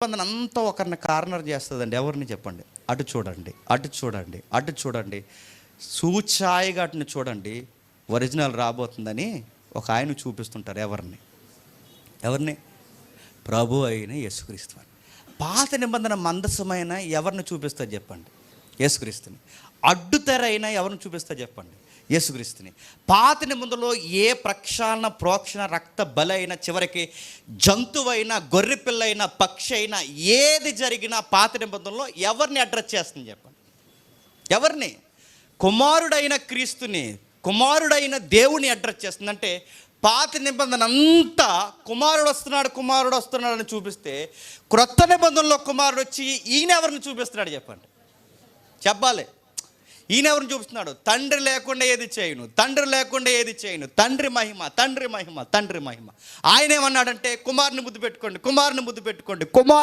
నిబంధన అంతా ఒకరిని కార్నర్ చేస్తుందండి. ఎవరిని చెప్పండి? అటు చూడండి, అటు చూడండి, అటు చూడండి, సూచాయిగా అటుని చూడండి, ఒరిజినల్ రాబోతుందని ఒక ఆయన చూపిస్తుంటారు. ఎవరిని? ప్రభు అయిన యేసుక్రీస్తు. పాత నిబంధన మందసమైన ఎవరిని చూపిస్తారు చెప్పండి? యేసుక్రీస్తుని. అడ్డుతెర అయినా ఎవరిని చూపిస్తారు చెప్పండి? యేసుక్రీస్తుని. పాత నిబంధనలో ఏ ప్రక్షాళన, ప్రోక్షణ, రక్త బలి అయినా, చివరికి జంతువైనా, గొర్రె పిల్ల అయినా, పక్షి అయినా, ఏది జరిగినా పాత నిబంధనలో ఎవరిని అడ్రస్ చేస్తుంది చెప్పండి? ఎవరిని? కుమారుడైన క్రీస్తుని, కుమారుడైన దేవుని అడ్రస్ చేస్తుందంటే పాత నిబంధన అంతా కుమారుడు వస్తున్నాడు అని చూపిస్తే, క్రొత్త నిబంధనలో కుమారుడు వచ్చి ఈయన ఎవరిని చూపిస్తున్నాడు చెప్పండి? చెప్పాలి. ఈయన ఎవరిని చూపిస్తున్నాడు? తండ్రి లేకుండా ఏది చేయను, తండ్రి లేకుండా ఏది చేయను, తండ్రి మహిమ, తండ్రి మహిమ, తండ్రి మహిమ. ఆయన ఏమన్నాడంటే కుమారుని ముద్దు పెట్టుకోండి, కుమారుని ముద్దు పెట్టుకోండి,